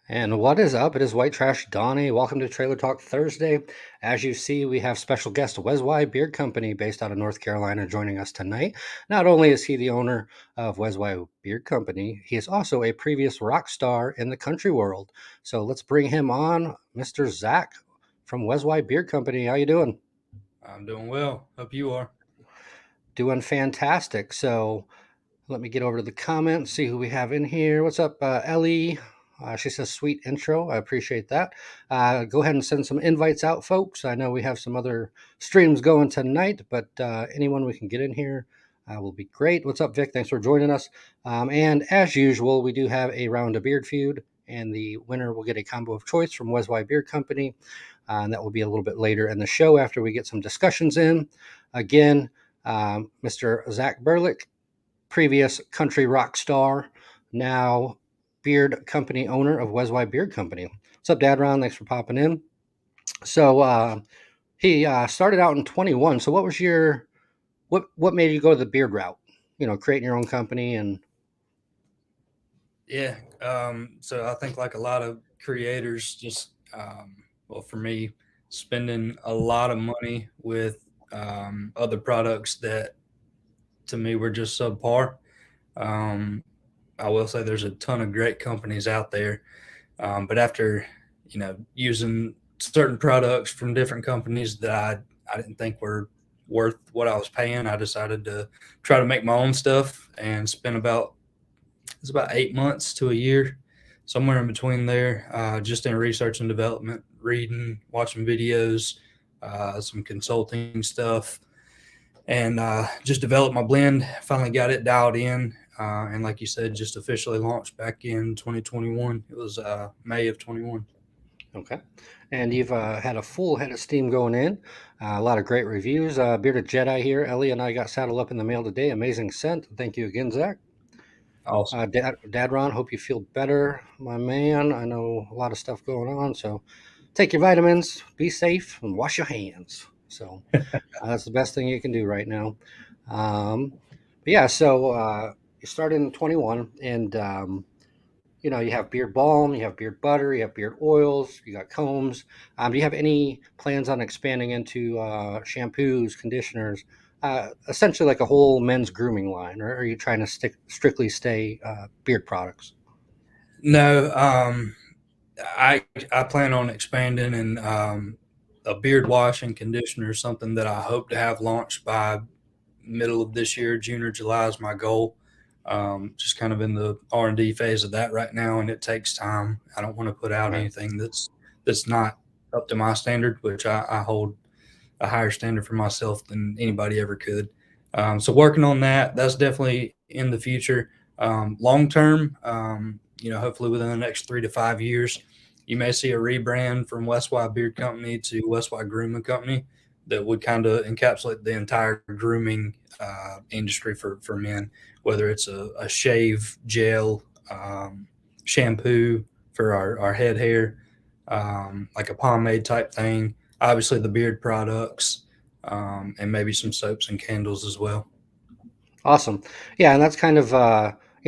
And what is up? It is White Trash Donnie. Welcome to Trailer Talk Thursday. As you see, we have special guest Weswy Beard Company based out of North Carolina joining us tonight. Not only is he the owner of Weswy Beard Company, he is also a previous rock star in the country world. So let's bring him on, Mr. Zach from Weswy Beard Company. How you doing? I'm doing well. Hope you are. Doing fantastic. So let me get over to the comments, see who we have in here. What's up, Ellie? She says, sweet intro. I appreciate that. Go ahead and send some invites out, folks. I know we have some other streams going tonight, but anyone we can get in here will be great. What's up, Vic? Thanks for joining us. And as usual, we do have a round of beard feud, and the winner will get a combo of choice from Weswy Beard Company. And that will be a little bit later in the show after we get some discussions in. Again, Mr. Zach Berlick, previous country rock star, now beard company owner of Weswy Beard Company. What's up, Dad Ron? Thanks for popping in. So he started out in 21. So what was your what made you go the beard route? You know, creating your own company and Yeah. So I think like a lot of creators, just well, for me, spending a lot of money with other products that to me were just subpar. Um, I will say there's a ton of great companies out there, but after using certain products from different companies that I didn't think were worth what I was paying, I decided to try to make my own stuff and spend about it's about 8 months to a year, somewhere in between there, just in research and development, reading, watching videos, some consulting stuff, and just developed my blend. Finally got it dialed in, and like you said, just officially launched back in 2021. It was May of 21. okay. And you've had a full head of steam going in. A lot of great reviews. Bearded Jedi here. Ellie and I got saddled up in the mail today. Amazing scent. Thank you again, Zach. Awesome. Dad Ron, hope you feel better, my man. I know a lot of stuff going on, so take your vitamins, be safe, and wash your hands. So that's the best thing you can do right now. But yeah, so you started in 21, and you know you have beard balm, you have beard butter, you have beard oils, you got combs. Do you have any plans on expanding into shampoos, conditioners, essentially like a whole men's grooming line, or are you trying to strictly stay beard products? No, I plan on expanding and a beard wash and conditioner is something that I hope to have launched by middle of this year. June or July is my goal. Just kind of in the R&D phase of that right now, and it takes time. I don't want to put out Right. anything that's not up to my standard, which I hold a higher standard for myself than anybody ever could. So working on that, that's definitely in the future. Long term, hopefully within the next 3 to 5 years, you may see a rebrand from Weswy Beard Company to Weswy Grooming Company that would kind of encapsulate the entire grooming industry for men, whether it's a shave gel, shampoo for our head hair, like a pomade type thing. Obviously, the beard products, and maybe some soaps and candles as well. Awesome. Yeah, and that's kind of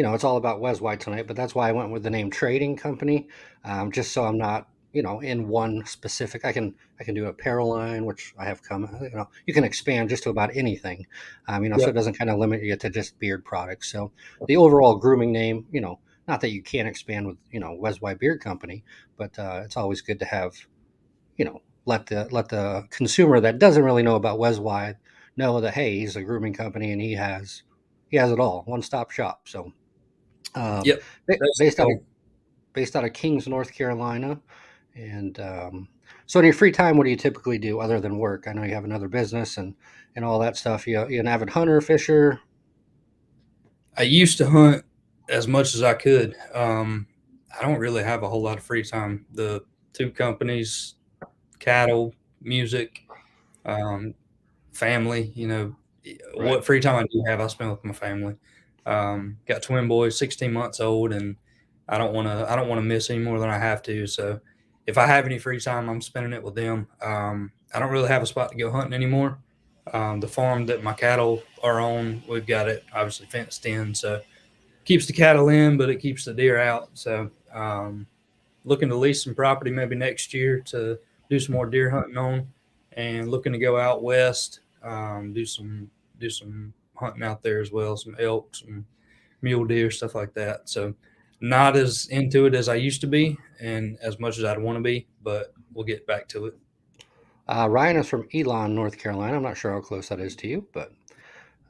it's all about Wes White tonight, but that's why I went with the name Trading Company, just so I'm not in one specific. I can do apparel line, which I have come. You can expand just to about anything, so it Yep. doesn't kind of limit you to just beard products. So the overall grooming name, not that you can't expand with Wes White Beard Company, but it's always good to have let the consumer that doesn't really know about Wes White know that hey, he's a grooming company and he has it all, one stop shop. So um, Yep. That's the based out of goal. Kings, North Carolina, and so in your free time, what do you typically do other than work? I know you have another business and all that stuff. You an avid hunter, fisher? I used to hunt as much as I could. I don't really have a whole lot of free time. The two companies, cattle, music, um, family. Right. What free time I do have, I spend with my family. Got twin boys, 16 months old, and I don't want to miss any more than I have to. So if I have any free time, I'm spending it with them. I don't really have a spot to go hunting anymore. The farm that my cattle are on, we've got it obviously fenced in, so keeps the cattle in, but it keeps the deer out. So looking to lease some property maybe next year to do some more deer hunting on, and looking to go out west, do some hunting out there as well, some elk, some mule deer, stuff like that. So not as into it as I used to be, and as much as I'd want to be, but we'll get back to it. Ryan is from Elon, North Carolina. I'm not sure how close that is to you, but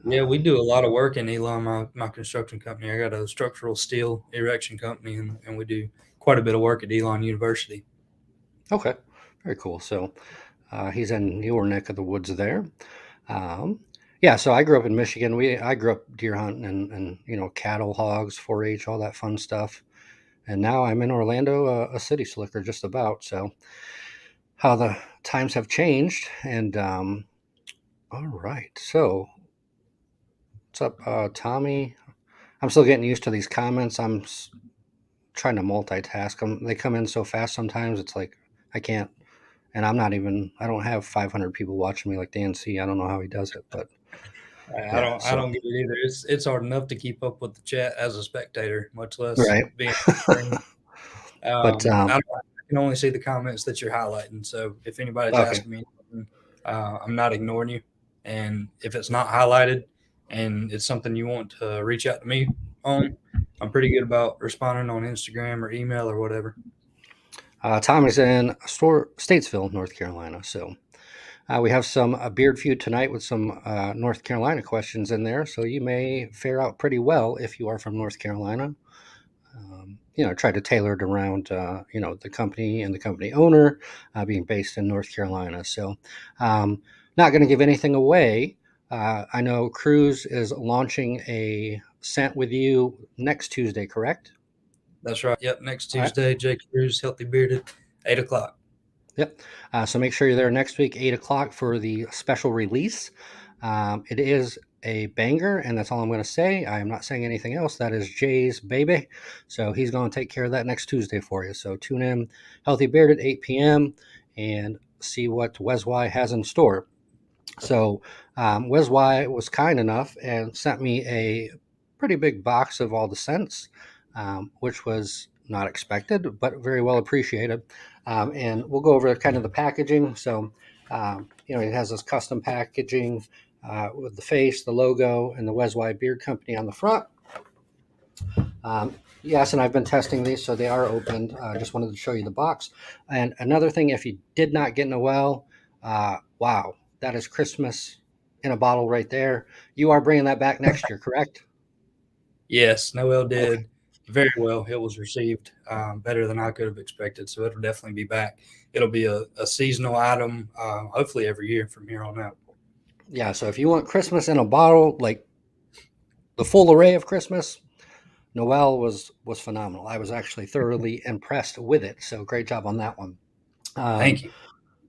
Yeah, we do a lot of work in Elon, my construction company. I got a structural steel erection company, and we do quite a bit of work at Elon University. okay, very cool. So he's in your neck of the woods there. Um, yeah, so I grew up in Michigan. I grew up deer hunting and cattle, hogs, 4-H, all that fun stuff. And now I'm in Orlando, a city slicker, just about. So how the times have changed. And all right, so what's up, Tommy? I'm still getting used to these comments. Trying to multitask them. They come in so fast sometimes. It's like I can't. And I don't have 500 people watching me like Dan C. I don't know how he does it, but I yeah. don't I So don't get it either. It's hard enough to keep up with the chat as a spectator, much less right. being on the screen. But I can only see the comments that you're highlighting. So if anybody's okay. asking me anything, I'm not ignoring you. And if it's not highlighted and it's something you want to reach out to me on, I'm pretty good about responding on Instagram or email or whatever. Tommy's in Statesville, North Carolina. So we have some beard feud tonight with some North Carolina questions in there. So you may fare out pretty well if you are from North Carolina. Try to tailor it around, the company and the company owner being based in North Carolina. So, not going to give anything away. I know Cruz is launching a scent with you next Tuesday, correct? That's right. Yep. Next All right. Tuesday, Jake Cruz, Healthy Bearded, 8 o'clock. Yep. So make sure you're there next week, 8 o'clock, for the special release. It is a banger, and that's all I'm going to say. I am not saying anything else. That is Jay's baby. So he's going to take care of that next Tuesday for you. So tune in, Healthy Beard at 8 p.m., and see what Weswy has in store. So Weswy was kind enough and sent me a pretty big box of all the scents, which was not expected, but very well appreciated. And we'll go over kind of the packaging. So, it has this custom packaging with the face, the logo, and the Weswy Beard Company on the front. Yes, and I've been testing these, so they are opened. I just wanted to show you the box. And another thing, if you did not get Noel, wow, that is Christmas in a bottle right there. You are bringing that back next year, correct? Yes, Noel Okay. did very well. It was received better than I could have expected, so it'll definitely be back. It'll be a seasonal item, hopefully every year from here on out. Yeah, so if you want Christmas in a bottle, like the full array of Christmas, Noel was phenomenal. I was actually thoroughly impressed with it. So great job on that one. Um, Thank you.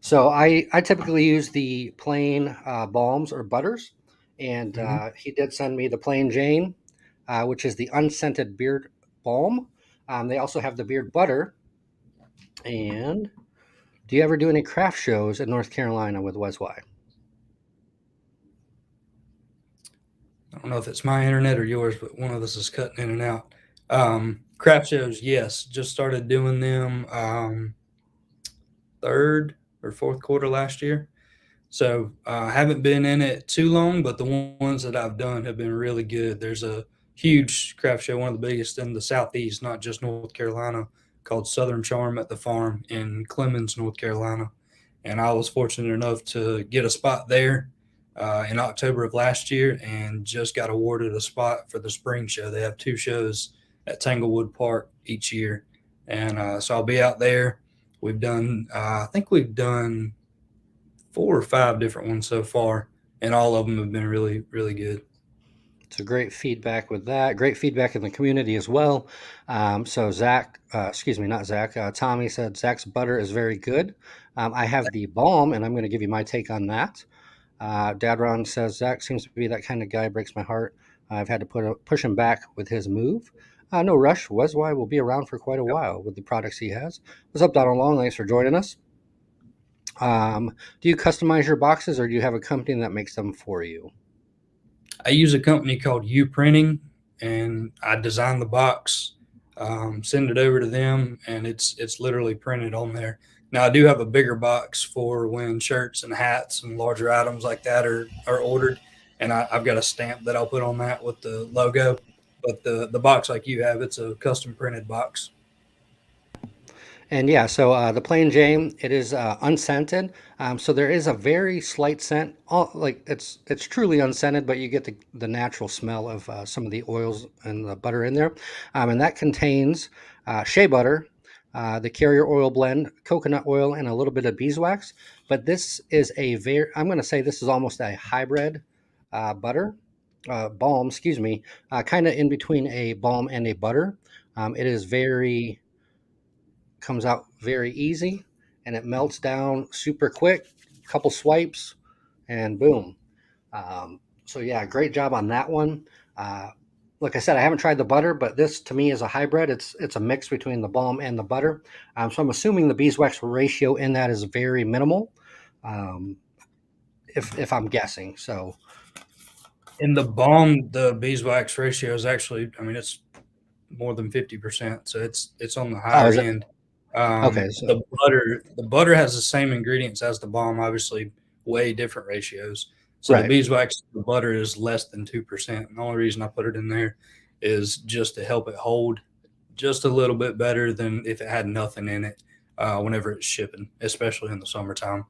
so I typically use the plain balms or butters, and Hmm. he did send me the plain Jane, which is the unscented beard balm. They also have the beard butter. And do you ever do any craft shows in North Carolina with Weswy? I don't know if it's my internet or yours, but one of us is cutting in and out. Craft shows, yes, just started doing them third or fourth quarter last year. So I haven't been in it too long, but the ones that I've done have been really good. There's a huge craft show, one of the biggest in the Southeast, not just North Carolina, called Southern Charm at the Farm in Clemens, North Carolina. And I was fortunate enough to get a spot there in October of last year and just got awarded a spot for the spring show. They have two shows at Tanglewood Park each year. And so I'll be out there. I think we've done 4 or 5 different ones so far, and all of them have been really, really good. So great feedback with that. Great feedback in the community as well. So Zach, excuse me, not Zach. Tommy said Zach's butter is very good. I have the balm, and I'm going to give you my take on that. Dadron says Zach seems to be that kind of guy. Breaks my heart. I've had to push him back with his move. No rush. Weswy will be around for quite a while with the products he has. What's up, Donald Long? Thanks for joining us. Do you customize your boxes, or do you have a company that makes them for you? I use a company called U Printing, and I design the box send it over to them, and it's literally printed on there. Now I do have a bigger box for when shirts and hats and larger items like that are ordered, and I've got a stamp that I'll put on that with the logo. But the box like you have, it's a custom printed box. And yeah, so the plain Jane, it is unscented. So there is a very slight scent. Like it's truly unscented, but you get the natural smell of some of the oils and the butter in there. And that contains shea butter, the carrier oil blend, coconut oil, and a little bit of beeswax. But this is I'm going to say this is almost a hybrid butter, balm, excuse me, kind of in between a balm and a butter. It is very comes out very easy and it melts down super quick. Couple swipes and boom. So yeah, great job on that one. Like I said, I haven't tried the butter, but this to me is a hybrid. It's a mix between the balm and the butter. So I'm assuming the beeswax ratio in that is very minimal, um, if I'm guessing. So In the balm, the beeswax ratio is actually, I mean, it's more than 50%, so it's on the oh, higher is it end. okay? So The butter has the same ingredients as the balm, obviously way different ratios. So the right. beeswax, the butter is less than 2%. And the only reason I put it in there is just to help it hold just a little bit better than if it had nothing in it whenever it's shipping, especially in the summertime.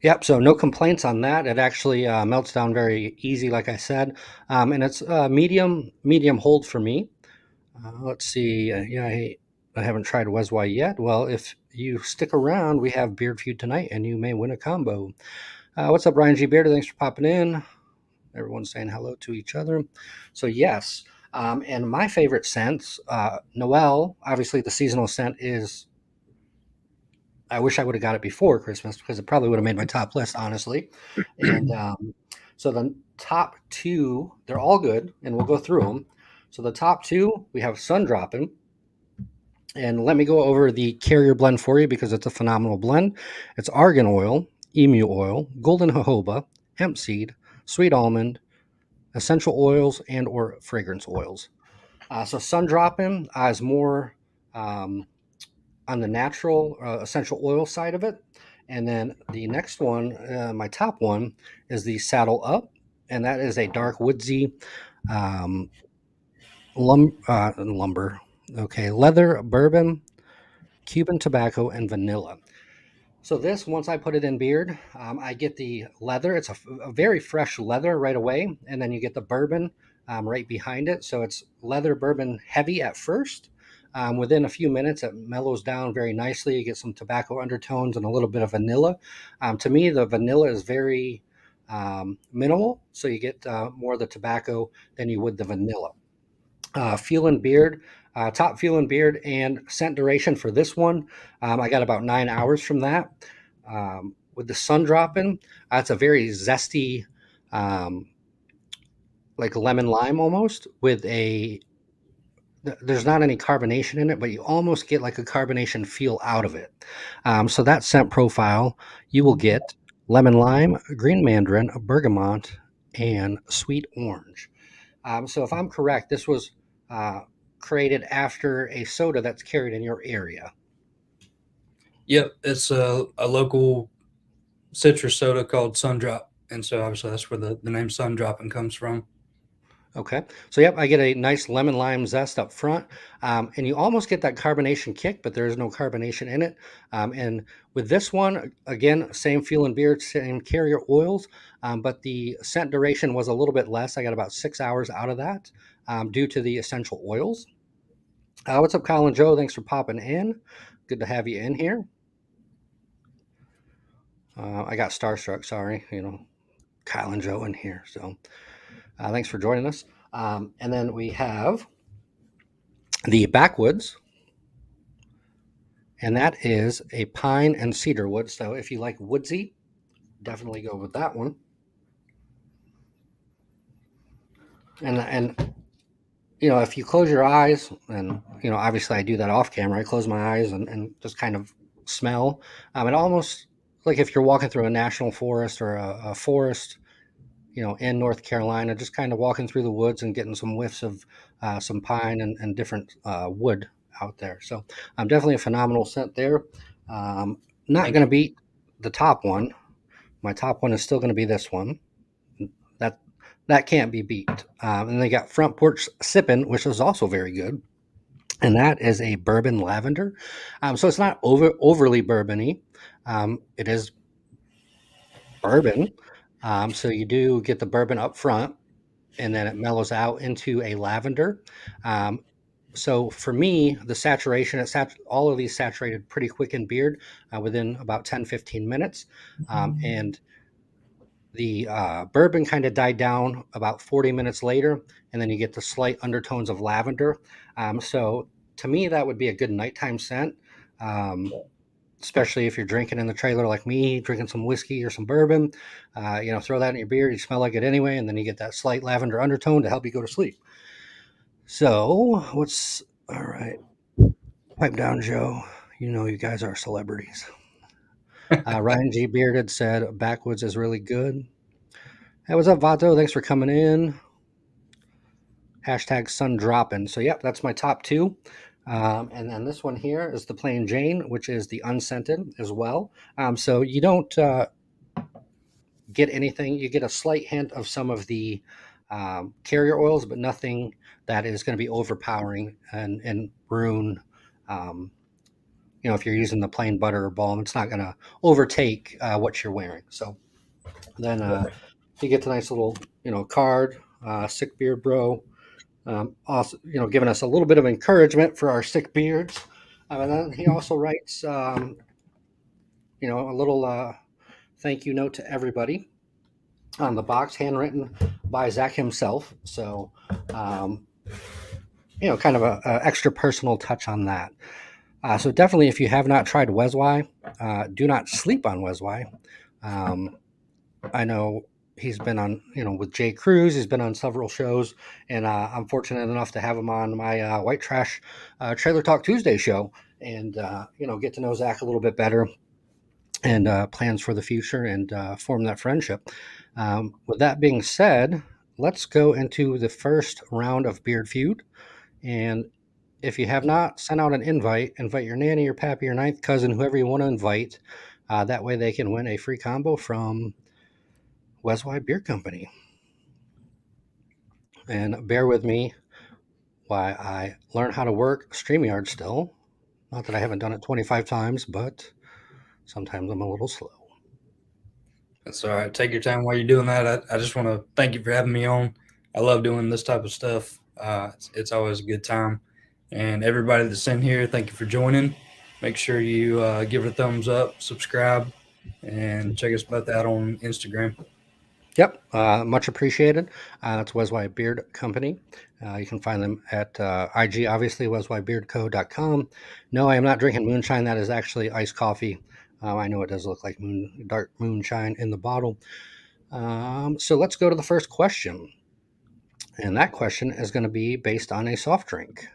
Yep. So no complaints on that. It actually melts down very easy, like I said, and it's medium hold for me. Let's see. Yeah, I haven't tried Weswy yet. Well, if you stick around, we have Beard Feud tonight, and you may win a combo. What's up, Ryan G. Beard? Thanks for popping in. Everyone's saying hello to each other. So yes, and my favorite scents, Noel. Obviously, the seasonal scent is. I wish I would have got it before Christmas because it probably would have made my top list, honestly. And so the top two, they're all good, and we'll go through them. So the top two, we have Sun Dropping. And let me go over the carrier blend for you because it's a phenomenal blend. It's argan oil, emu oil, golden jojoba, hemp seed, sweet almond, essential oils, and or fragrance oils. So sun dropping is more on the natural essential oil side of it. And then the next one, my top one, is the saddle up, and that is a dark woodsy um, lumber. Okay, leather, bourbon, Cuban tobacco, and vanilla. So this, once I put it in beard, I get the leather. It's a very fresh leather right away, and then you get the bourbon right behind it. So it's leather bourbon heavy at first. Within a few minutes, it mellows down very nicely. You get some tobacco undertones and a little bit of vanilla. To me, the vanilla is very minimal, so you get more of the tobacco than you would the vanilla. Feel and beard, top feel and beard, and scent duration for this one. I got about 9 hours from that. With the sun dropping, it's a very zesty, um, like lemon lime almost, with there's not any carbonation in it, but you almost get like a carbonation feel out of it. So that scent profile, you will get lemon lime, green mandarin, bergamot, and sweet orange. So if I'm correct, this was uh, created after a soda that's carried in your area. Yep, it's a local citrus soda called Sundrop, and so obviously that's where the name Sun Dropping comes from. Okay. So, yep, I get a nice lemon lime zest up front. And you almost get that carbonation kick, but there is no carbonation in it. And with this one, again, same feel and beard, same carrier oils, but the scent duration was a little bit less. I got about 6 hours out of that due to the essential oils. What's up, Colin Joe? Thanks for popping in. Good to have you in here. I got starstruck, sorry. Kyle and Joe in here. So thanks for joining us. And then we have the backwoods, and that is a pine and cedar wood. So if you like woodsy, definitely go with that one. And if you close your eyes, and obviously I do that off camera. I close my eyes and just kind of smell. It almost like if you're walking through a national forest or a forest, in North Carolina, just kind of walking through the woods and getting some whiffs of some pine and different wood out there. So definitely a phenomenal scent there. Not Thank going to you. beat the top one. My top one is still going to be this one. That that can't be beat. And they got Front Porch Sippin', which is also very good, and that is a bourbon lavender. So it's not overly bourbony. It is bourbon. So you do get the bourbon up front, and then it mellows out into a lavender. Um, so for me, the saturation, all of these saturated pretty quick in beard within about 10-15 minutes. And the bourbon kind of died down about 40 minutes later, and then you get the slight undertones of lavender. So to me, that would be a good nighttime scent, um, especially if you're drinking in the trailer like me, drinking some whiskey or some bourbon. Throw that in your beer, you smell like it anyway, and then you get that slight lavender undertone to help you go to sleep. So, what's all right? Pipe down, Joe. You guys are celebrities. Ryan G. Bearded said Backwoods is really good. Hey, what's up, Vato? Thanks for coming in. Hashtag sun dropping. So, yep, that's my top two. And then this one here is the Plain Jane, which is the unscented as well. So you don't get anything. You get a slight hint of some of the carrier oils, but nothing that is going to be overpowering and ruin. Um, if you're using the plain butter or balm, it's not going to overtake what you're wearing. So then Right. you get the nice little card, sick beard bro. Also, giving us a little bit of encouragement for our sick beards. And then he also writes, a little thank you note to everybody on the box, handwritten by Zach himself. So, um, kind of a extra personal touch on that. So definitely, if you have not tried Weswy, do not sleep on Weswy. Um, I know he's been on, with Jay Cruz. He's been on several shows, and I'm fortunate enough to have him on my White Trash Trailer Talk Tuesday show, and get to know Zach a little bit better, and plans for the future, and form that friendship. With that being said, let's go into the first round of Beard Feud, and if you have not sent out an invite your nanny, your pappy, your ninth cousin, whoever you want to invite. That way they can win a free combo from Weswy Beard Company. And bear with me while I learn how to work StreamYard still. Not that I haven't done it 25 times, but sometimes I'm a little slow. That's all right. Take your time while you're doing that. I just want to thank you for having me on. I love doing this type of stuff. It's always a good time. And everybody that's in here, thank you for joining. Make sure you give it a thumbs up, subscribe, and check us both out on Instagram. Yep, much appreciated. That's Weswy Beard Company. You can find them at IG, obviously, weswybeardco.com. No, I am not drinking moonshine. That is actually iced coffee. I know it does look like dark moonshine in the bottle. So let's go to the first question. And that question is going to be based on a soft drink.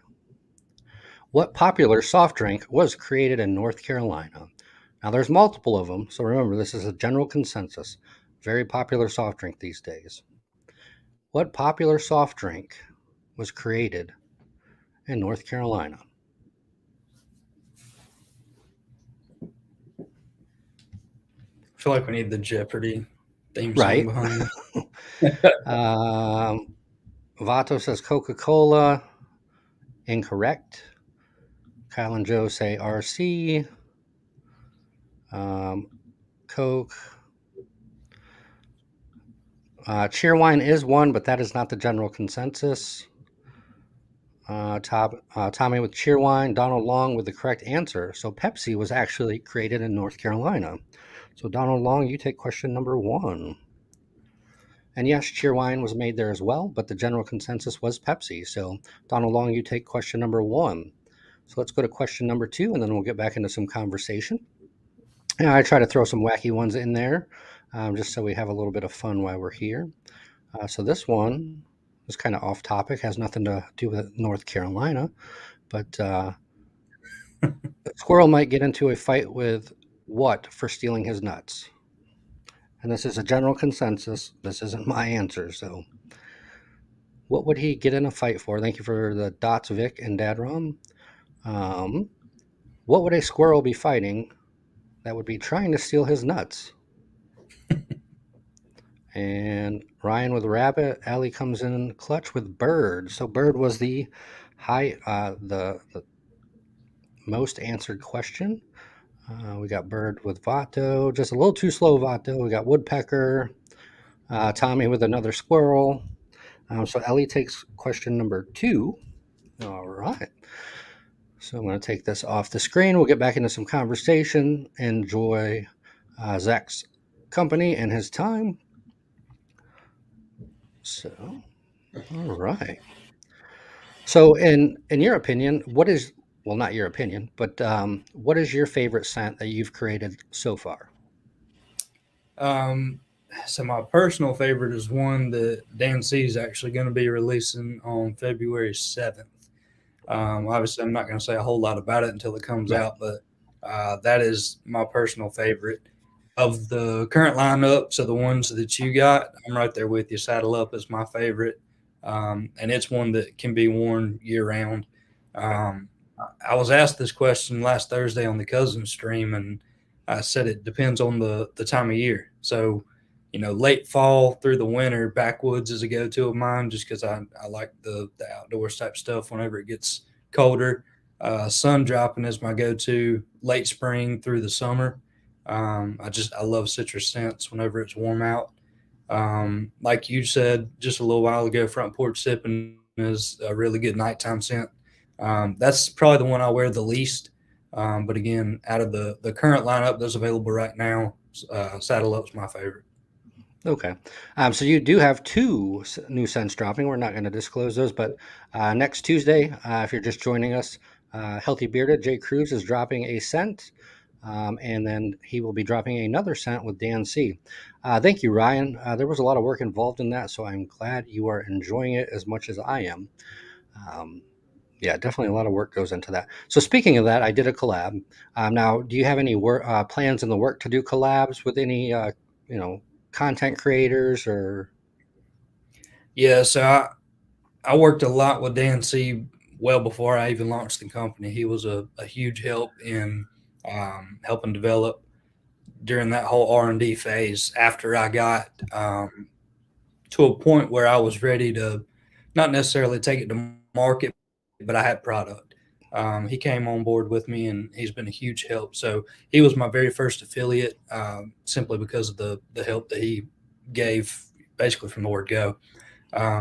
What popular soft drink was created in North Carolina? Now, there's multiple of them, so remember, this is a general consensus. Very popular soft drink these days. What popular soft drink was created in North Carolina? I feel like we need the Jeopardy theme song Right. behind me. um, Vato says Coca Cola. Incorrect. Kyle and Joe say RC. Coke. Cheerwine is one, but that is not the general consensus. Tommy with Cheerwine. Donald Long with the correct answer. So Pepsi was actually created in North Carolina. So Donald Long, you take question number one. And yes, Cheerwine was made there as well, but the general consensus was Pepsi. So Donald Long, you take question number one. So let's go to question number two, and then we'll get back into some conversation. And I try to throw some wacky ones in there, just so we have a little bit of fun while we're here. So this one is kind of off topic, has nothing to do with North Carolina, but Squirrel might get into a fight with what for stealing his nuts? and this is a general consensus. This isn't my answer. So, what would he get in a fight for? Thank you for the dots, Vic and Dadrom. Um, what would a squirrel be fighting that would be trying to steal his nuts? And Ryan with rabbit. Allie comes in clutch with bird. So bird was the the most answered question. We got bird with Vato, just a little too slow Vato. We got woodpecker. Tommy with another squirrel. So Ellie takes question number 2. All right. So I'm going to take this off the screen. We'll get back into some conversation. Enjoy Zach's company and his time. So, all right. So, in your opinion, what is well, not your opinion, but what is your favorite scent that you've created so far? Um, so my personal favorite is one that Dan C is actually going to be releasing on February 7th. Obviously, I'm not going to say a whole lot about it until it comes Right. out, but that is my personal favorite of the current lineup. So the ones that you got, I'm right there with you. Saddle Up is my favorite, and it's one that can be worn year round. Um, I was asked this question last Thursday on the cousin stream, and I said it depends on the time of year. So, late fall through the winter, backwoods is a go to of mine just because I like the outdoors type stuff whenever it gets colder. Sun dropping is my go to late spring through the summer. I love citrus scents whenever it's warm out. Like you said just a little while ago, front porch sipping is a really good nighttime scent. That's probably the one I wear the least. But again, out of the current lineup that's available right now, Saddle Up's my favorite. Okay. So you do have two new scents dropping. We're not going to disclose those, but next Tuesday, if you're just joining us, Healthy Bearded Jay Cruz is dropping a scent, and then he will be dropping another scent with Dan C. Thank you, Ryan. There was a lot of work involved in that, so I'm glad you are enjoying it as much as I am. Um, yeah, definitely a lot of work goes into that. So speaking of that, I did a collab. Now, do you have any plans in the work to do collabs with any, you know, content creators or? Yeah, so I worked a lot with Dan C well before I even launched the company. He was a huge help in helping develop during that whole R&D phase after I got to a point where I was ready to not necessarily take it to market, but I had product. He came on board with me, and he's been a huge help. So he was my very first affiliate, simply because of the help that he gave, basically from the word go.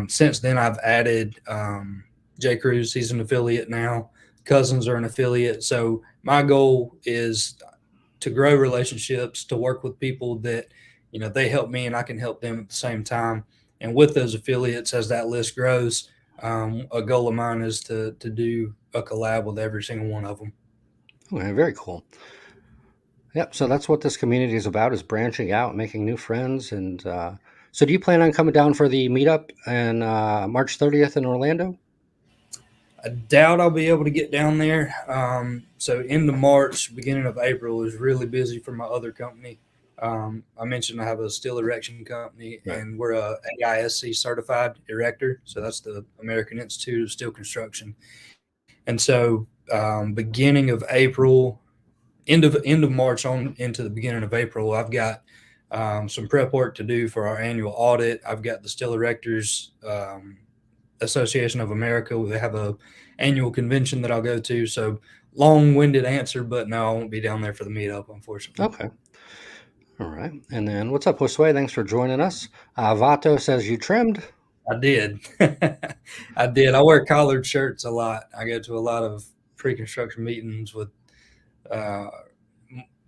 Since then, I've added Jay Cruz. He's an affiliate now. Cousins are an affiliate. So my goal is to grow relationships, to work with people that they help me and I can help them at the same time. And with those affiliates, as that list grows, a goal of mine is to do a collab with every single one of them. Okay, very cool. Yep. So that's what this community is about: is branching out, making new friends. And so, do you plan on coming down for the meetup on March 30th in Orlando? I doubt I'll be able to get down there. So end of March, beginning of April is really busy for my other company. I mentioned I have a steel erection company, Right. and we're a AISC certified erector. So that's the American Institute of Steel Construction. And so beginning of April, end of March on into the beginning of April, I've got some prep work to do for our annual audit. I've got the Steel Erectors Association of America. They have a annual convention that I'll go to. So long-winded answer, but no, I won't be down there for the meetup, unfortunately. Okay. All right. And then what's up, Weswy? Thanks for joining us. Vato says you trimmed. I did. I did. I wear collared shirts a lot. I go to a lot of pre-construction meetings with uh,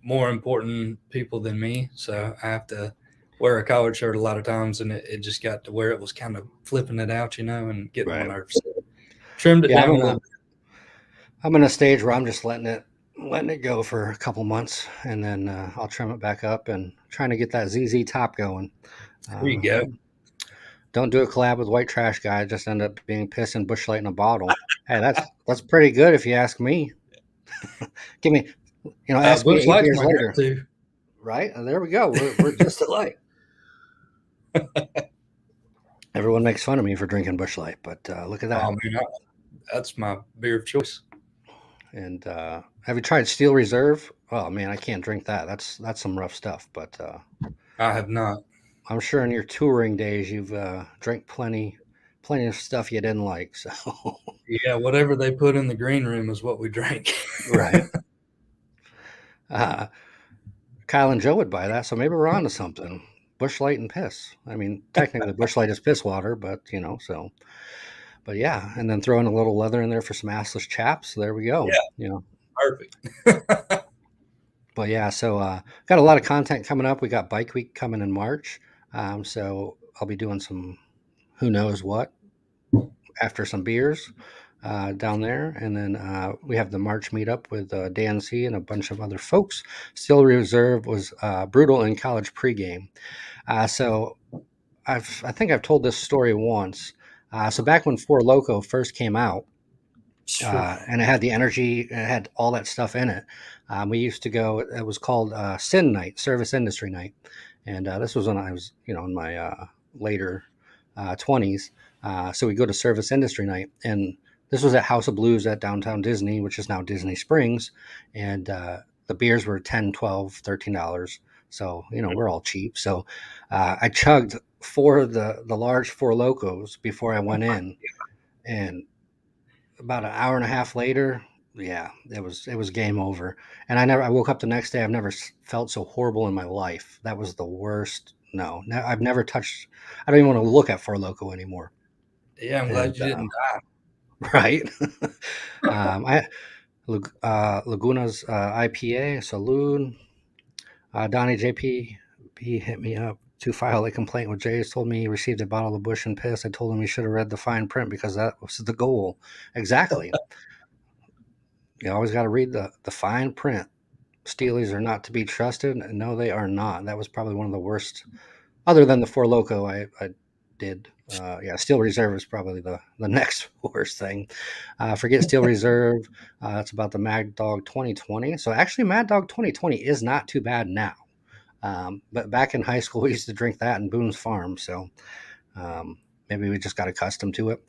more important people than me, so I have to wear a collared shirt a lot of times, and it just got to where it was kind of flipping it out, and getting on my Right. nerves. So trimmed it Yeah, down a little bit. I'm in a stage where I'm just letting it go for a couple months, and then I'll trim it back up and trying to get that ZZ top going. There you go. Yeah. Don't do a collab with White Trash Guy. Just end up being piss and Bush Light in a bottle. Hey, that's pretty good if you ask me. Give me, ask me Bush 8 Light's years my later. go-to. Right? There we go. We're just alike. Everyone makes fun of me for drinking Bush Light, but look at that. Oh man, that's my beer of choice. And have you tried Steel Reserve? Oh man, I can't drink that. That's some rough stuff. But I have not. I'm sure in your touring days you've drank plenty of stuff you didn't like. So Yeah, whatever they put in the green room is what we drank. right. Uh, Kyle and Joe would buy that, so maybe we're on to something. Bush Light and piss. I mean, technically Bush Light is piss water, but you know, so but yeah, and then throw in a little leather in there for some assless chaps. There we go. Yeah, You know, perfect. but yeah, so got a lot of content coming up. We got Bike Week coming in March, so I'll be doing some who knows what after some beers down there, and then we have the March meetup with Dan C and a bunch of other folks. Still Reserve was brutal in college pregame, so I think I've told this story once. So back when Four Loco first came out, Sure. and it had the energy, it had all that stuff in it. We used to go. It was called Sin Night, Service Industry Night, and this was when I was, in my later 20s. So we go to Service Industry Night, and this was at House of Blues at downtown Disney, which is now Disney Springs, and the beers were 10, 12, $13. So we're all cheap. So I chugged four of the large Four Locos before I went in, and about an hour and a half later, yeah, it was game over. And I woke up the next day. I've never felt so horrible in my life. That was the worst. No, I've never touched. I don't even want to look at Four Loco anymore. Yeah, I'm And glad you didn't die. right, I Laguna's IPA Saloon. Donnie JP he hit me up to file a complaint with Jay's. Told me he received a bottle of Bush and piss. I told him he should have read the fine print because that was the goal. Exactly. You always got to read the fine print. Steelies are not to be trusted. No, they are not. That was probably one of the worst, other than the Four Loco I did. Yeah, Steel Reserve is probably the next worst thing. Forget Steel Reserve. It's about the Mad Dog 2020. So actually, Mad Dog 2020 is not too bad now. But back in high school, we used to drink that in Boone's Farm. So um, maybe we just got accustomed to it.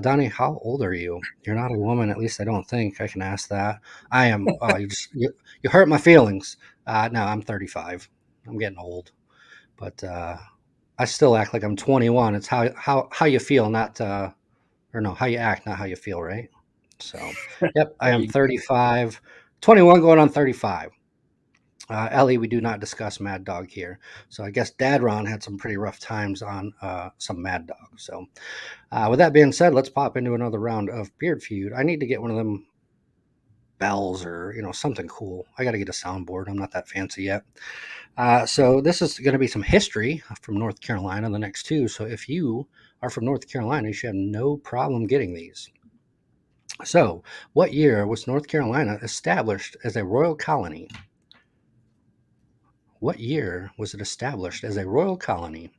Donnie, how old are you? You're not a woman, at least I don't think I can ask that. I am. Oh, you hurt my feelings. No, I'm 35. I'm getting old, but I still act like I'm 21. It's how you feel, not or no, how you act, not how you feel, right? So, yep, I There am you go. 35, 21 going on 35. Ellie, we do not discuss Mad Dog here. So I guess Dad Ron had some pretty rough times on some Mad Dog. So with that being said, let's pop into another round of Beard Feud. I need to get one of them bells or something cool. I got to get a soundboard. I'm not that fancy yet. So this is going to be some history from North Carolina, the next two. So if you are from North Carolina, you should have no problem getting these. So, what year was North Carolina established as a royal colony? What year was it established as a royal colony?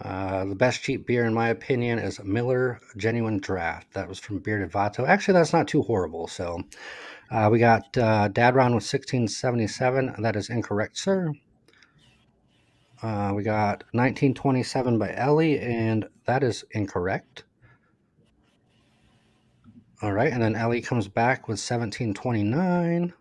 The best cheap beer, in my opinion, is Miller Genuine Draft. That was from Bearded Vato. Actually, that's not too horrible. So we got Dad Ron with 1677. That is incorrect, sir. We got 1927 by Ellie, and that is incorrect. All right, and then Ellie comes back with 1729.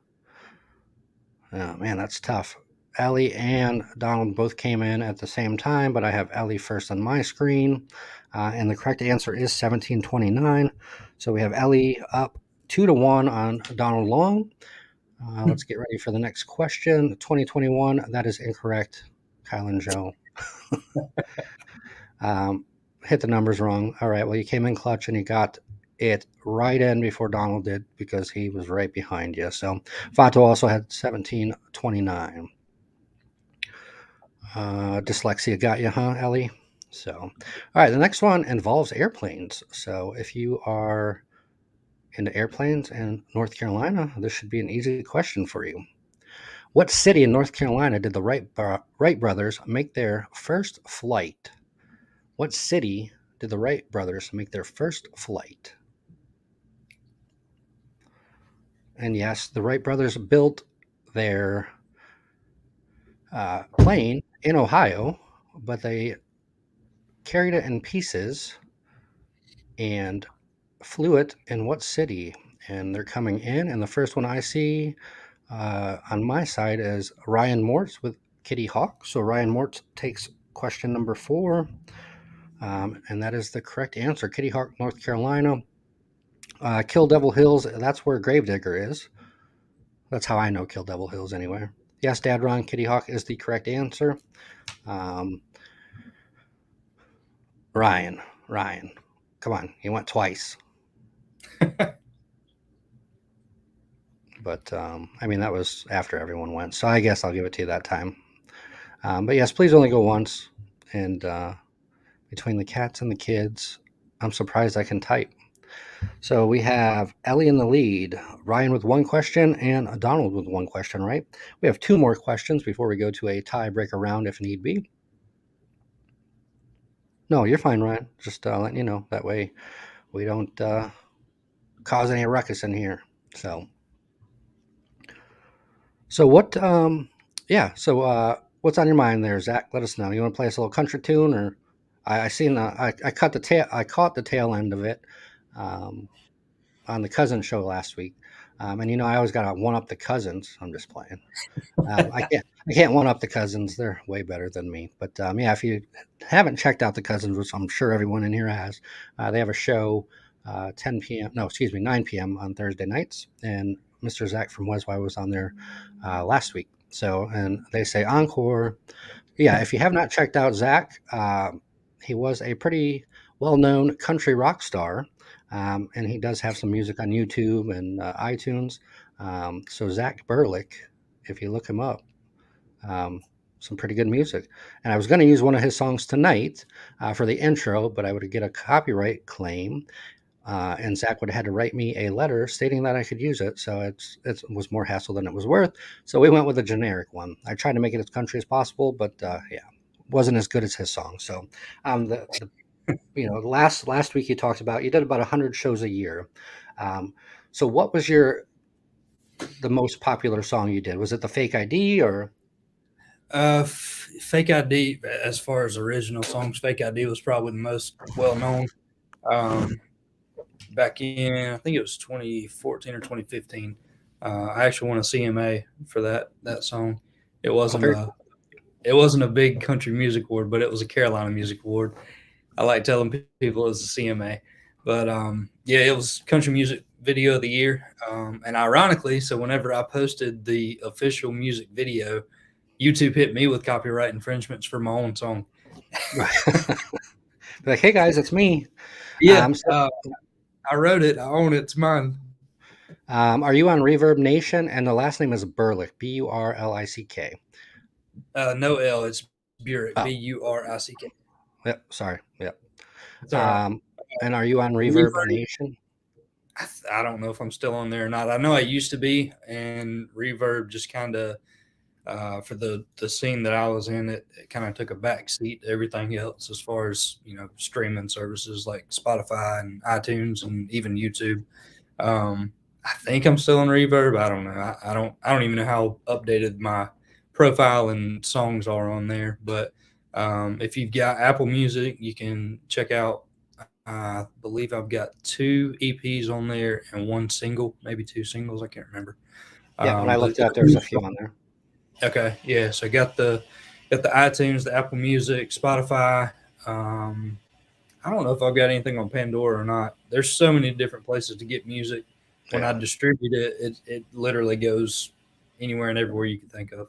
Oh man, that's tough. Ellie and Donald both came in at the same time, but I have Ellie first on my screen. And the correct answer is 1729. So we have Ellie up 2-1 on Donald Long. Let's get ready for the next question. 2021, that is incorrect, Kyle and Joe. Hit the numbers wrong. All right, well, you came in clutch and you got it right in before Donald did because he was right behind you. So Vato also had 1729. Dyslexia got you, huh, Ellie? So, all right, the next one involves airplanes. So, if you are into airplanes in North Carolina, this should be an easy question for you. What city in North Carolina did the Wright brothers make their first flight? What city did the Wright brothers make their first flight? And yes, the Wright brothers built their plane in Ohio, but they carried it in pieces and flew it in what city? And they're coming in. And the first one I see on my side is Ryan Mortz with Kitty Hawk. So Ryan Mortz takes question number 4. And that is the correct answer. Kitty Hawk, North Carolina. Kill Devil Hills, that's where Gravedigger is. That's how I know Kill Devil Hills anyway. Yes, Dad Ron, Kitty Hawk is the correct answer. Um, Ryan, come on, he went twice. But I mean, that was after everyone went, so I guess I'll give it to you that time. But yes, please only go once. And between the cats and the kids, I'm surprised I can type. So we have Ellie in the lead, Ryan with 1 question, and Donald with 1 question, right? We have 2 more questions before we go to a tiebreaker round if need be. No, you're fine, Ryan. Just letting you know. That way we don't cause any ruckus in here. So what, what's on your mind there, Zach? Let us know. You want to play us a little country tune, or I seen I caught the tail end of it on the cousin show last week, and I always got to one up the cousins. I'm just playing. I can't one up the cousins. They're way better than me. But yeah, if you haven't checked out the cousins, which I'm sure everyone in here has, they have a show 10 p.m. No, excuse me, 9 p.m. on Thursday nights, and Mr. Zach from Weswy was on there last week. So, and they say encore. Yeah, if you have not checked out Zach, he was a pretty well-known country rock star, and he does have some music on YouTube and iTunes. So Zach Burlick, if you look him up, some pretty good music. And I was going to use one of his songs tonight for the intro, but I would get a copyright claim. And Zach would have had to write me a letter stating that I could use it. So it was more hassle than it was worth. So we went with a generic one. I tried to make it as country as possible, but yeah, wasn't as good as his song. So last week you talked about you did about 100 shows a year. So what was the most popular song you did? Was it the Fake ID or? Fake ID, as far as original songs, Fake ID was probably the most well known. Back in, I think it was 2014 or 2015. I actually won a CMA for that song. It wasn't a big country music award, but it was a Carolina Music Award. I like telling people it was a CMA, but yeah, it was country music video of the year. And ironically, so whenever I posted the official music video, YouTube hit me with copyright infringements for my own song. Like, hey guys, it's me. Yeah, I wrote it. I own it. It's mine. Are you on Reverb Nation? And the last name is Burlick, Burlick. No L. It's Burrick, Burick. Yep. Sorry. Yep. Right. And are you on Reverb Nation? I don't know if I'm still on there or not. I know I used to be, and Reverb just kind of for the scene that I was in, it kind of took a back seat to everything else as far as streaming services like Spotify and iTunes and even YouTube. I think I'm still on Reverb. I don't know. I don't even know how updated my profile and songs are on there. But if you've got Apple Music, you can check out. I believe I've got 2 EPs on there and 1 single, maybe 2 singles. I can't remember. Yeah, when I looked up, there's a few on there. Okay, yeah. So I got the iTunes, the Apple Music, Spotify. I don't know if I've got anything on Pandora or not. There's so many different places to get music. When I distribute it literally goes anywhere and everywhere you can think of.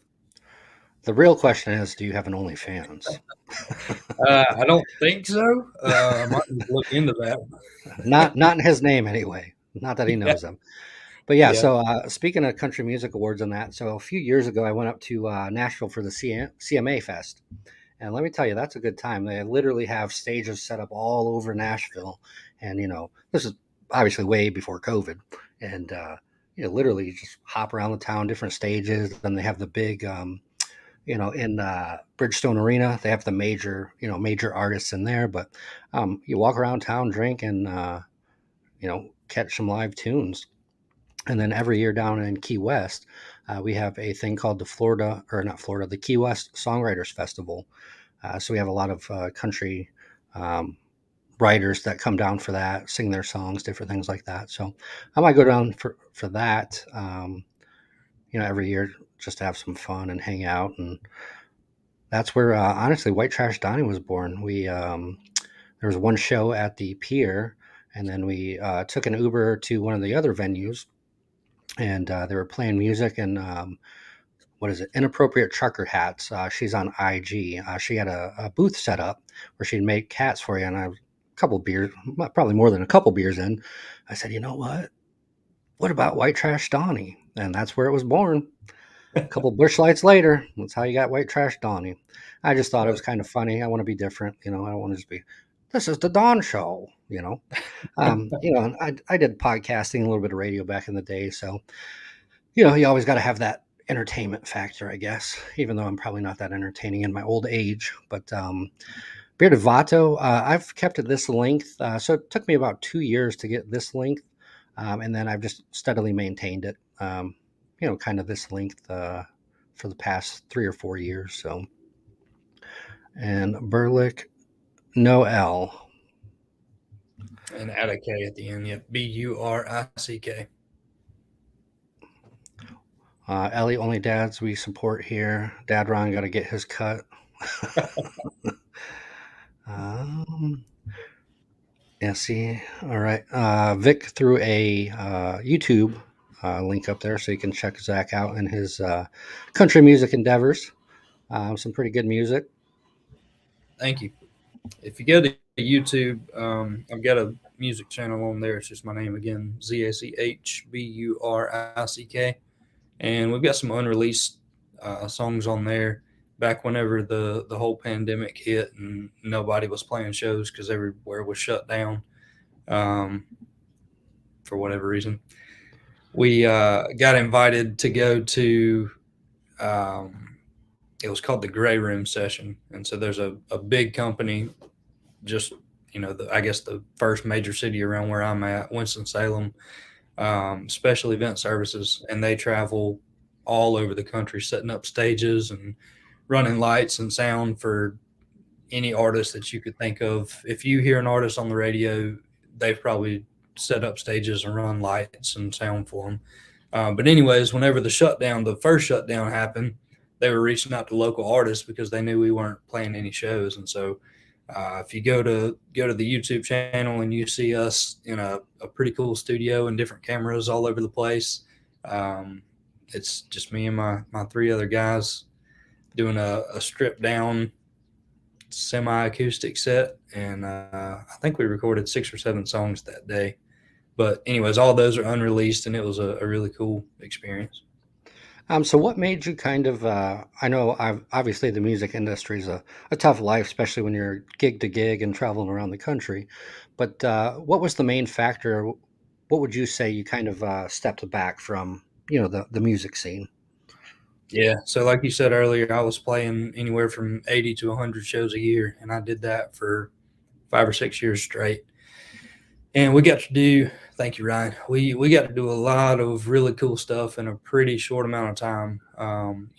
The real question is, do you have an OnlyFans? I don't think so. I might look into that. Not in his name anyway. Not that he knows them. But yeah, so speaking of country music awards and that, so a few years ago I went up to Nashville for the CMA Fest. And let me tell you, that's a good time. They literally have stages set up all over Nashville. And, this is obviously way before COVID. And, literally you just hop around the town, different stages. Then they have the big, in Bridgestone Arena. They have the major artists in there, but you walk around town, drink, and catch some live tunes. And then every year down in Key West, we have a thing called the Florida, or not Florida, the Key West Songwriters Festival. So we have a lot of country um, writers that come down for that, sing their songs, different things like that. So I might go down for that, every year just to have some fun and hang out. And that's where, honestly, White Trash Donnie was born. There was one show at the pier, and then we took an Uber to one of the other venues, and they were playing music and what is it? Inappropriate Trucker Hats. She's on IG. She had a booth set up where she'd make hats for you, and I was a couple beers, probably more than a couple beers in. I said, you know what? What about White Trash Donnie? And that's where it was born. A couple bush lights later, that's how you got White Trash Donnie. I just thought it was kind of funny. I want to be different, I don't want to just be. This is the Dawn Show. And I did podcasting, a little bit of radio back in the day, so you always got to have that entertainment factor, I guess, even though I'm probably not that entertaining in my old age. But Bearded Vato, I've kept it this length. So it took me about 2 years to get this length. And then I've just steadily maintained it, kind of this length for the past 3 or 4 years. So, and Burlick, no L. And add a K at the end. Yep. Burick. Ellie, only dads we support here. Dad Ron got to get his cut. Yeah, see. All right. Vic threw a YouTube link up there so you can check Zach out and his country music endeavors. Some pretty good music. Thank you. If you go to YouTube, I've got a music channel on there. It's just my name again, ZACHBURICK. And we've got some unreleased songs on there back whenever the whole pandemic hit and nobody was playing shows because everywhere was shut down for whatever reason. We got invited to go to, it was called the Gray Room Session. And so there's a big company, just, I guess the first major city around where I'm at, Winston-Salem, special event services, and they travel all over the country setting up stages and running lights and sound for any artist that you could think of. If you hear an artist on the radio, they've probably set up stages and run lights and sound for them. But anyways, whenever the first shutdown happened, they were reaching out to local artists because they knew we weren't playing any shows. And so if you go to the YouTube channel and you see us in a pretty cool studio and different cameras all over the place, it's just me and my three other guys doing a stripped down semi-acoustic set. And I think we recorded 6 or 7 songs that day. But anyways, all those are unreleased, and it was a really cool experience. So what made you kind of, I know obviously the music industry is a tough life, especially when you're gig to gig and traveling around the country. But what was the main factor? What would you say you kind of stepped back from, the music scene? Yeah. So like you said earlier, I was playing anywhere from 80 to 100 shows a year, and I did that for 5 or 6 years straight. And we got to do, thank you, Ryan. We got to do a lot of really cool stuff in a pretty short amount of time.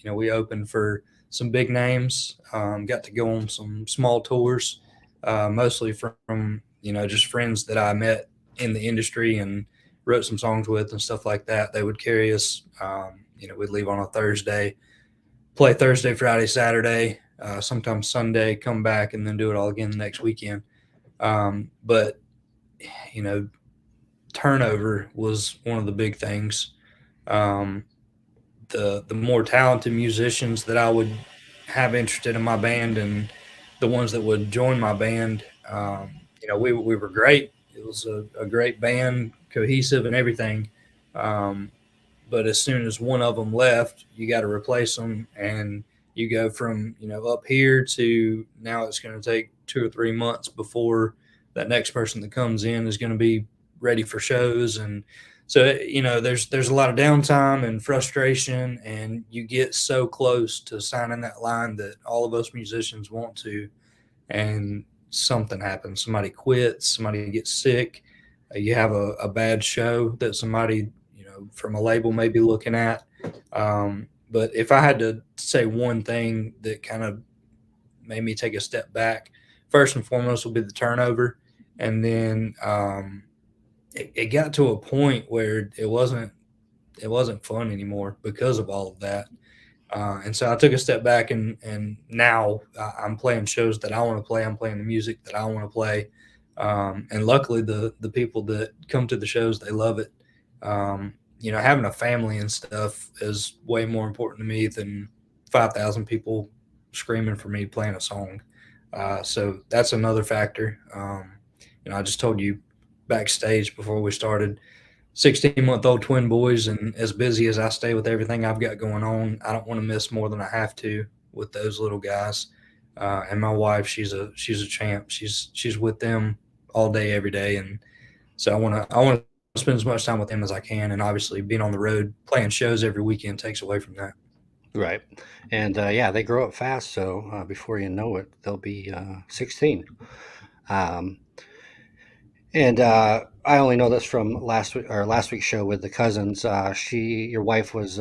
We opened for some big names, got to go on some small tours, mostly from, just friends that I met in the industry and wrote some songs with and stuff like that. They would carry us, we'd leave on a Thursday, play Thursday, Friday, Saturday, sometimes Sunday, come back and then do it all again the next weekend. But turnover was one of the big things. The more talented musicians that I would have interested in my band and the ones that would join my band, we were great. It was a great band, cohesive and everything. But as soon as one of them left, you got to replace them, and you go from up here to now it's going to take 2 or 3 months before that next person that comes in is going to be ready for shows. And So there's a lot of downtime and frustration, and you get so close to signing that line that all of us musicians want to, and something happens. Somebody quits, somebody gets sick, you have a bad show that somebody from a label may be looking at. But if I had to say one thing that kind of made me take a step back, first and foremost will be the turnover, and then it got to a point where it wasn't fun anymore because of all of that. And so I took a step back, and now I'm playing shows that I want to play. I'm playing the music that I want to play. And luckily, the people that come to the shows, they love it. Having a family and stuff is way more important to me than 5,000 people screaming for me playing a song. So that's another factor. I just told you backstage before we started, 16-month-old twin boys, and as busy as I stay with everything I've got going on, I don't want to miss more than I have to with those little guys. And my wife, she's a champ. She's with them all day, every day, and so I want to spend as much time with them as I can. And obviously, being on the road playing shows every weekend takes away from that. Right. And yeah, they grow up fast. So before you know it, they'll be 16. Um, and I only know this from last week's show with the cousins. Your wife was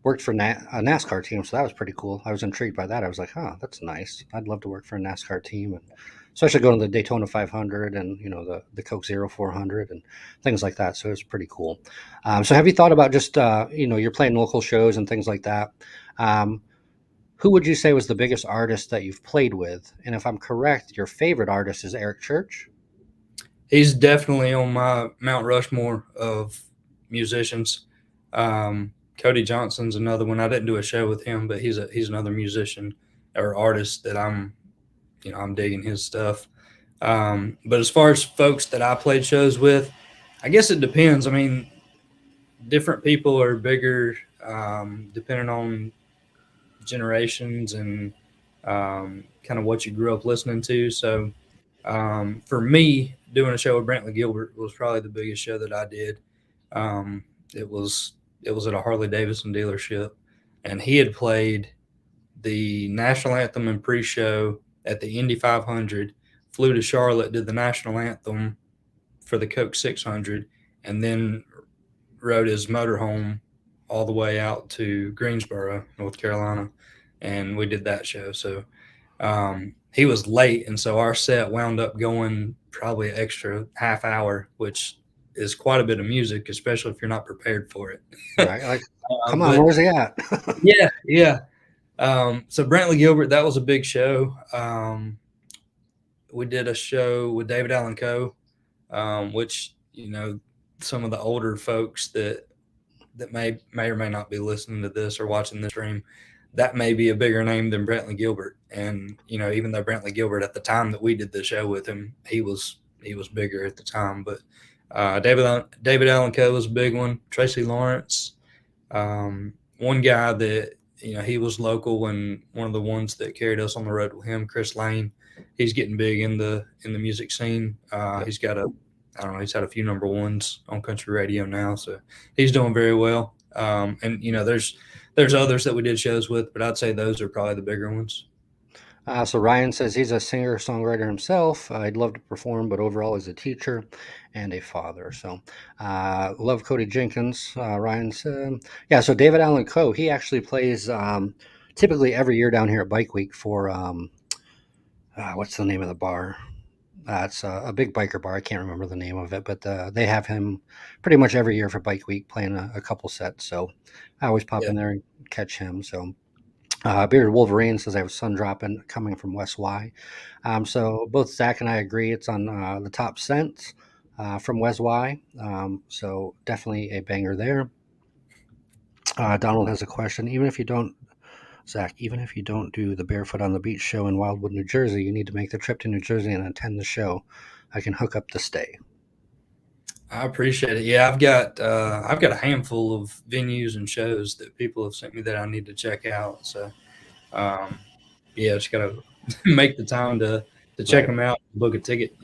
worked for a NASCAR team, so that was pretty cool. I was intrigued by that. I was like, "Oh, that's nice. I'd love to work for a NASCAR team, and especially going to the Daytona 500 and the Coke Zero 400 and things like that." So it was pretty cool. So have you thought about just you're playing local shows and things like that? Um, who would you say was the biggest artist that you've played with? And if I'm correct, your favorite artist is Eric Church. He's definitely on my Mount Rushmore of musicians. Cody Johnson's another one. I didn't do a show with him, but he's another musician or artist that I'm digging his stuff. But as far as folks that I played shows with, I guess it depends. I mean, different people are bigger depending on generations and kind of what you grew up listening to. So for me, doing a show with Brantley Gilbert was probably the biggest show that I did. Um, it was it was at a Harley Davidson dealership, and he had played the national anthem and pre-show at the Indy 500. Flew to Charlotte, did the national anthem for the Coke 600, and then rode his motorhome all the way out to Greensboro, North Carolina, and we did that show. So he was late, and so our set wound up going probably an extra half hour, which is quite a bit of music, especially if you're not prepared for it. Right? Like, come on, But where's he at? yeah, yeah. So Brantley Gilbert, that was a big show. We did a show with David Allen Co, which some of the older folks that may or may not be listening to this or watching this stream, that may be a bigger name than Brantley Gilbert. And even though Brantley Gilbert at the time that we did the show with him, he was bigger at the time. But David Allen Co was a big one. Tracy Lawrence, one guy that he was local, and one of the ones that carried us on the road with him, Chris Lane. He's getting big in the music scene. Yep. He's got I don't know, he's had a few number ones on country radio now, so he's doing very well. And there's others that we did shows with, but I'd say those are probably the bigger ones. So Ryan says he's a singer-songwriter himself. He'd love to perform, but overall he's a teacher and a father. So love Cody Jenkins. Ryan said, yeah, so David Allen Coe, he actually plays typically every year down here at Bike Week for, what's the name of the bar? It's a big biker bar. I can't remember the name of it, but they have him pretty much every year for Bike Week playing a couple sets. So I always pop Yeah. in there and catch him. So Bearded Wolverine says I have sun dropping coming from Weswy. So both Zach and I agree it's on the top scents from Weswy. So definitely a banger there. Donald has a question. Zach, even if you don't do the Barefoot on the Beach show in Wildwood, New Jersey, you need to make the trip to New Jersey and attend the show. I can hook up the stay. I appreciate it. Yeah, I've got a handful of venues and shows that people have sent me that I need to check out. So um, yeah, just gotta make the time to check Right. them out, book a ticket.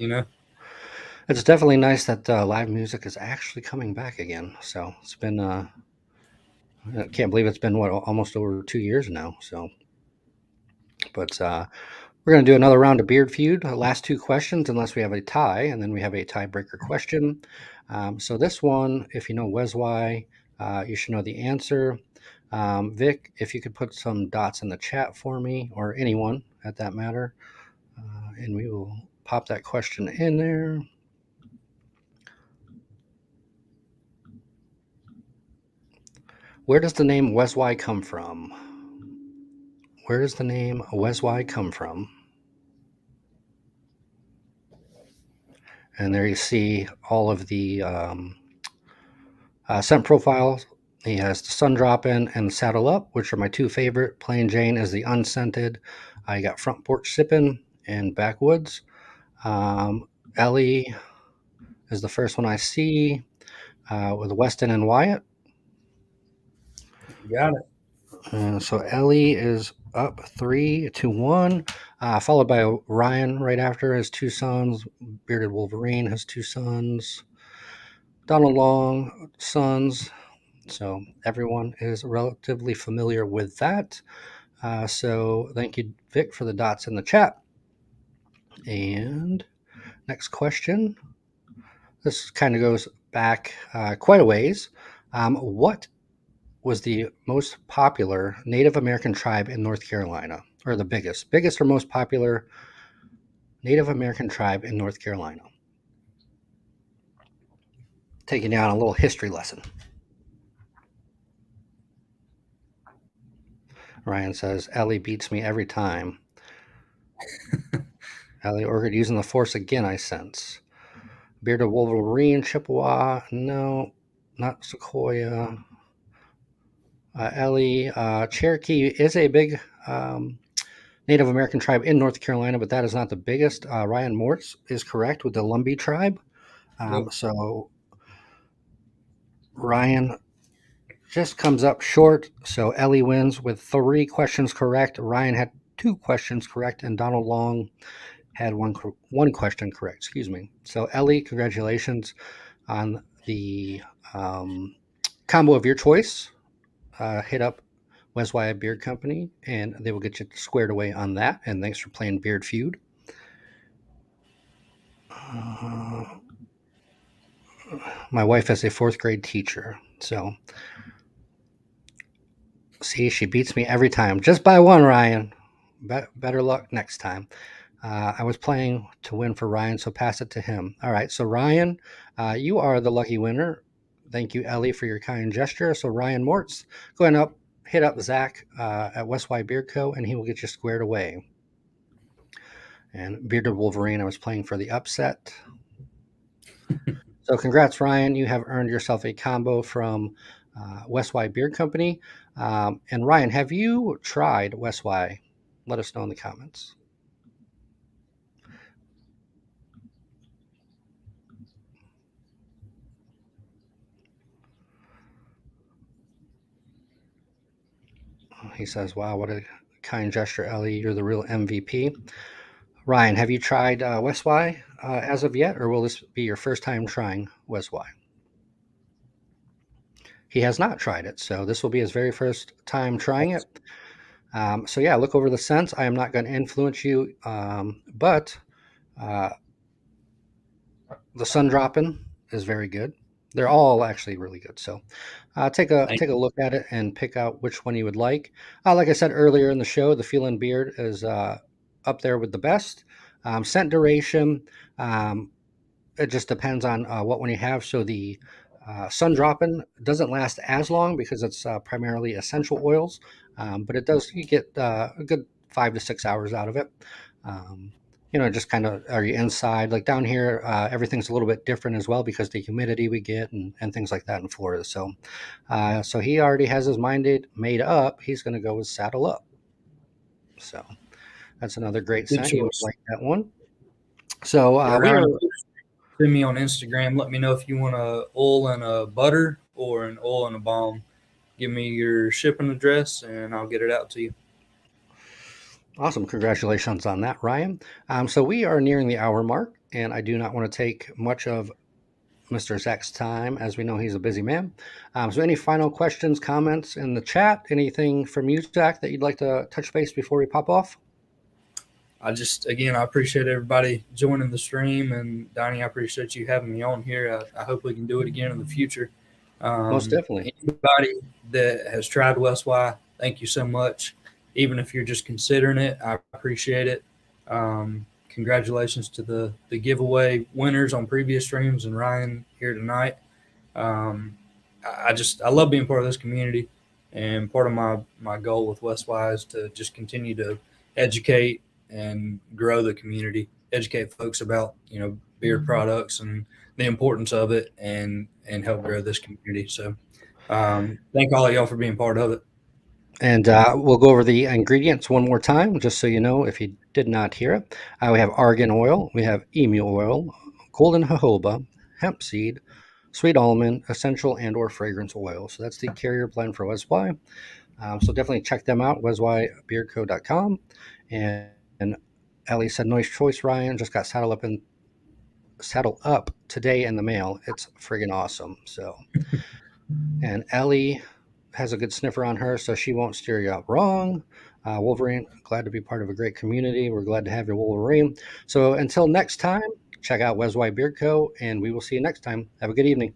It's definitely nice that live music is actually coming back again. So it's been, I can't believe it's been what, almost over 2 years now. So, but we're going to do another round of Beard Feud. Last two questions, unless we have a tie, and then we have a tiebreaker question. So this one, if you know Weswy, you should know the answer. Vic, if you could put some dots in the chat for me, or anyone at that matter, and we will pop that question in there. Where does the name Weswy come from? Where does the name Weswy come from? And there you see all of the scent profiles. He has the Sun Drop In and Saddle Up, which are my two favorite. Plain Jane is the unscented. I got Front Porch Sippin' and Backwoods. Ellie is the first one I see with Weston and Wyatt. You got it. So Ellie is up 3-1, followed by Ryan right after, his two sons. Bearded Wolverine has two sons. Donald Long, sons. So everyone is relatively familiar with that. So thank you, Vic, for the dots in the chat. And next question. This kind of goes back quite a ways. What was the most popular Native American tribe in North Carolina, or the biggest or most popular Native American tribe in North Carolina? Taking down a little history lesson. Ryan says, Ellie beats me every time. Ellie ordered using the force again, I sense. Bearded Wolverine, Chippewa, no, not Sequoia. Ellie, Cherokee is a big Native American tribe in North Carolina, but that is not the biggest. Ryan Mortz is correct with the Lumbee tribe. Yep. So Ryan just comes up short. So Ellie wins with 3 questions correct. Ryan had 2 questions correct, and Donald Long had one question correct. Excuse me. So Ellie, congratulations on the combo of your choice. Hit up Weswy Beard Company, and they will get you squared away on that. And thanks for playing Beard Feud. My wife is a 4th grade teacher, so see, she beats me every time, just by one, Ryan. Better luck next time. I was playing to win for Ryan, so pass it to him. All right, so Ryan, you are the lucky winner. Thank you, Ellie, for your kind gesture. So Ryan Mortz, go ahead and hit up Zach at Weswy Beard Co., and he will get you squared away. And Bearded Wolverine, I was playing for the upset. So congrats, Ryan. You have earned yourself a combo from Weswy Beard Company. And Ryan, have you tried Weswy? Let us know in the comments. He says, wow, what a kind gesture, Ellie. You're the real MVP. Ryan, have you tried Weswy as of yet, or will this be your first time trying Weswy? He has not tried it, so this will be his very first time trying it. So yeah, look over the scents. I am not going to influence you, but the Sun Droppin' is very good. They're all actually really good. So take a look at it and pick out which one you would like. Like I said earlier in the show, the Feelin' Beard is up there with the best. Scent duration, it just depends on what one you have. So the Sun Droppin' doesn't last as long because it's primarily essential oils, but it does, you get a good 5 to 6 hours out of it. Just kind of, are you inside? Like down here, everything's a little bit different as well because the humidity we get and things like that in Florida. So, so he already has his mind made up. He's going to go with Saddle Up. So that's another great scent. You would like that one. So we are. Send me on Instagram. Let me know if you want a oil and a butter or an oil and a balm. Give me your shipping address and I'll get it out to you. Awesome. Congratulations on that, Ryan. So we are nearing the hour mark, and I do not want to take much of Mr. Zach's time, as we know he's a busy man. So, any final questions, comments in the chat? Anything from you, Zach, that you'd like to touch base before we pop off? Again, I appreciate everybody joining the stream, and Donnie, I appreciate you having me on here. I hope we can do it again in the future. Most definitely. Anybody that has tried Weswy, thank you so much. Even if you're just considering it, I appreciate it. Congratulations to the giveaway winners on previous streams and Ryan here tonight. I love being part of this community, and part of my goal with Weswy is to just continue to educate and grow the community, educate folks about beard products and the importance of it, and help grow this community. So thank all of y'all for being part of it. And we'll go over the ingredients one more time, just so you know if you did not hear it. We have argan oil, we have emu oil, golden jojoba, hemp seed, sweet almond, essential and or fragrance oil. So that's the carrier blend for Weswy. So definitely check them out, weswybeardco.com. And Ellie said, nice choice, Ryan. Just got saddle up today in the mail. It's friggin' awesome. So, and Ellie has a good sniffer on her, so she won't steer you out wrong. Wolverine, glad to be part of a great community. We're glad to have you, Wolverine. So until next time, check out Weswy Beard Co., and we will see you next time. Have a good evening.